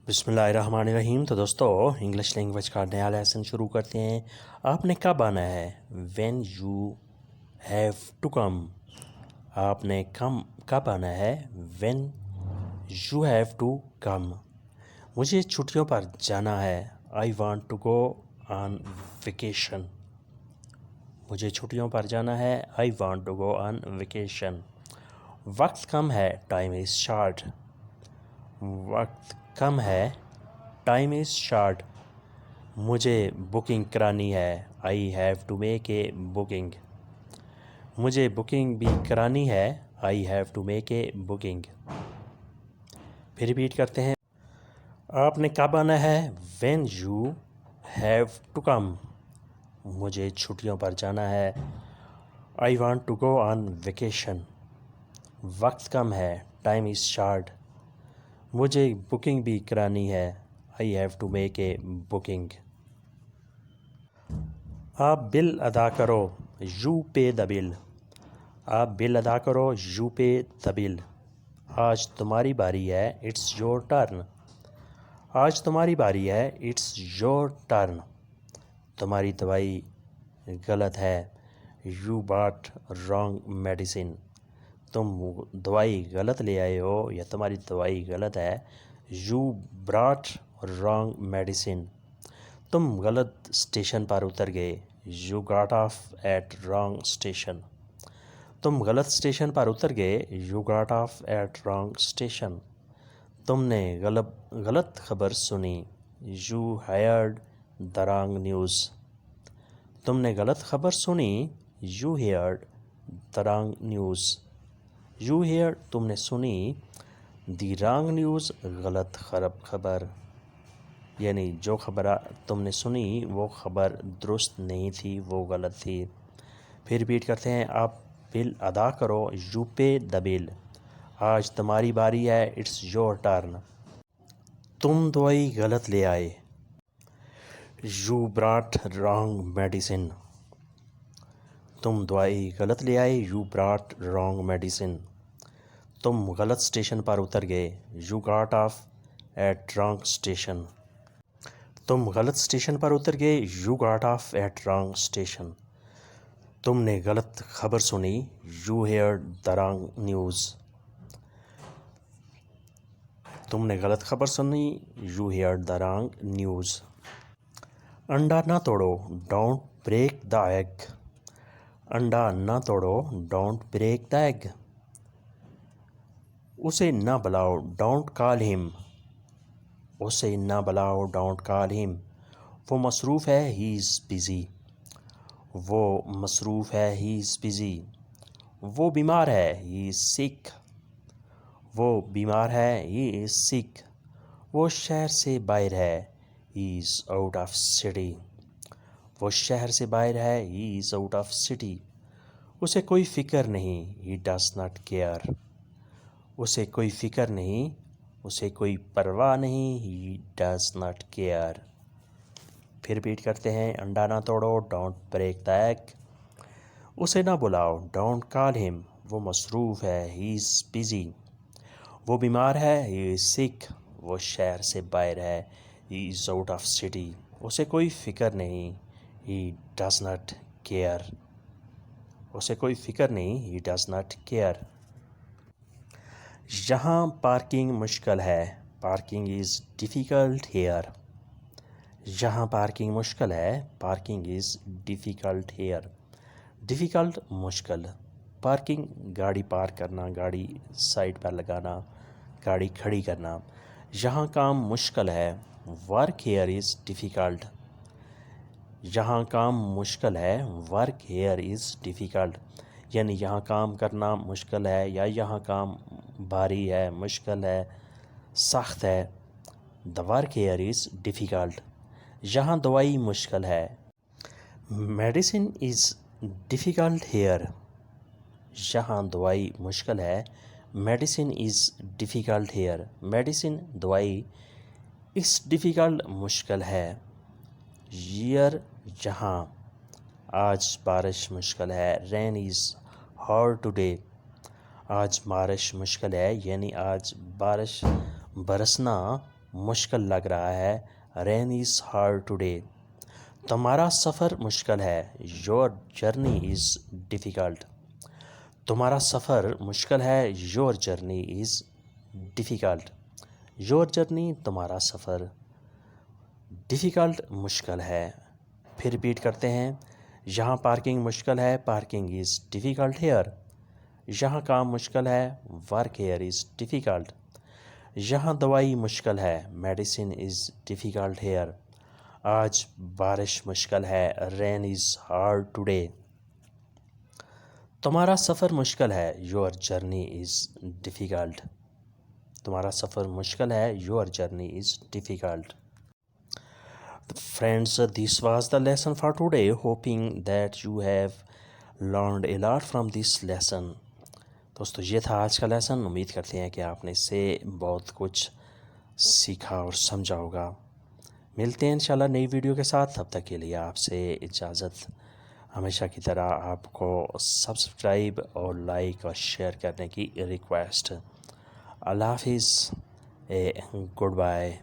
بسم اللہ الرحمن الرحیم۔ تو دوستو انگلش لینگویج کا نیا لیسن شروع کرتے ہیں۔ آپ نے کب آنا ہے؟ When you have to come. آپ نے کب آنا ہے؟ When you have to come. مجھے چھٹیوں پر جانا ہے۔ I want to go on vacation. مجھے چھٹیوں پر جانا ہے۔ I want to go on vacation. وقت کم ہے۔ Time is short. وقت کم ہے۔ Time is short. مجھے بکنگ کرانی ہے۔ I have to make a booking. مجھے بکنگ بھی کرانی ہے۔ I have to make a booking. پھر ریپیٹ کرتے ہیں۔ آپ نے کب آنا ہے؟ When you have to come. مجھے چھٹیوں پر جانا ہے۔ I want to go on vacation. وقت کم ہے۔ Time is short. مجھے بکنگ بھی کرانی ہے۔ I have to make a booking. آپ بل ادا کرو۔ You pay the bill. آپ بل ادا کرو۔ You pay the bill. آج تمہاری باری ہے۔ It's your turn. آج تمہاری باری ہے۔ It's your turn. تمہاری دوائی غلط ہے۔ You bought wrong medicine. تم دوائی غلط لے آئے ہو یا تمہاری دوائی غلط ہے۔ You brought wrong medicine. تم غلط اسٹیشن پر اتر گئے۔ You got off at wrong station. تم غلط اسٹیشن پر اتر گئے۔ You got off at wrong station. تم نے غلط خبر سنی۔ You heard the wrong news. تم نے غلط خبر سنی۔ You heard the wrong news. You hear تم نے سنی۔ دی رانگ نیوز غلط خبر، یعنی جو خبر تم نے سنی وہ خبر درست نہیں تھی، وہ غلط تھی۔ پھر ریپیٹ کرتے ہیں۔ آپ بل ادا کرو۔ You pay the bill. آج تمہاری باری ہے۔ It's your turn. تم دوائی غلط لے آئے۔ You brought wrong medicine. تم دوائی غلط لے آئے۔ You brought wrong medicine. تم غلط اسٹیشن پر اتر گئے۔ You got off at wrong station. تم غلط اسٹیشن پر اتر گئے۔ You got off at wrong station. تم نے غلط خبر سنی۔ You heard the wrong news. تم نے غلط خبر سنی۔ You heard the wrong news. انڈا نہ توڑو۔ Don't break the egg. انڈا نہ توڑو۔ Don't break the egg. اسے نہ بلاؤ۔ ڈونٹ کال ہم۔ اسے نہ بلاؤ۔ Don't call him. وہ مصروف ہے۔ He is busy. وہ مصروف ہے۔ He is busy. وہ بیمار ہے۔ ہی از سک۔ وہ بیمار ہے۔ ہی از سک۔ وہ شہر سے باہر ہے۔ He is out of city. وہ شہر سے باہر ہے۔ He is out of city. اسے کوئی فکر نہیں۔ He does not care. اسے کوئی فکر نہیں۔ اسے کوئی پرواہ نہیں۔ He does not care. پھر ریپیٹ کرتے ہیں۔ انڈا نہ توڑو۔ Don't break the egg. اسے نہ بلاؤ۔ Don't call him. وہ مصروف ہے۔ He is busy. وہ بیمار ہے۔ ہی از سک۔ وہ شہر سے باہر ہے۔ He is out of city. اسے کوئی فکر نہیں۔ He does not care. اسے کوئی فکر نہیں۔ He does not care. یہاں پارکنگ مشکل ہے۔ Parking is difficult here. یہاں پارکنگ مشکل ہے۔ Parking is difficult here. Difficult مشکل، پارکنگ گاڑی پارک کرنا، گاڑی سائڈ پر لگانا، گاڑی کھڑی کرنا۔ یہاں کام مشکل ہے۔ Work here is difficult. یہاں کام مشکل ہے۔ ورک ہیئر از ڈیفیکلٹ، یعنی یہاں کام کرنا مشکل ہے یا یہاں کام بھاری ہے، مشکل ہے، سخت ہے۔ The work here is difficult. یہاں دوائی مشکل ہے۔ Medicine is difficult here. یہاں دوائی مشکل ہے۔ Medicine is difficult here. Medicine دوائی از ڈیفیکلٹ مشکل ہے۔ ہیئر یہاں۔ آج بارش مشکل ہے۔ Rain is hard today. آج بارش مشکل ہے، یعنی آج بارش برسنا مشکل لگ رہا ہے. Rain is hard today. تمہارا سفر مشکل ہے. Your journey is difficult. تمہارا سفر مشکل ہے. Your journey is difficult. Your journey تمہارا سفر. ڈیفیکلٹ مشکل ہے. پھر ریپیٹ کرتے ہیں. یہاں پارکنگ مشکل ہے. Parking is difficult here. یہاں کام مشکل ہے. Work here is difficult. یہاں دوائی مشکل ہے. Medicine is difficult here. آج بارش مشکل ہے. Rain is hard today. تمہارا سفر مشکل ہے. Your journey is difficult. تمہارا سفر مشکل ہے. Your journey is difficult. Friends, this was the lesson for today. Hoping that you have learned a lot from this lesson. دوستو یہ تھا آج کا لیسن. امید کرتے ہیں کہ آپ نے اس سے بہت کچھ سیکھا اور سمجھا ہوگا. ملتے ہیں انشاءاللہ نئی ویڈیو کے ساتھ. تب تک کے لیے آپ سے اجازت. ہمیشہ کی طرح آپ کو سبسکرائب اور لائک اور شیئر کرنے کی ریکویسٹ. اللہ حافظ. Good bye.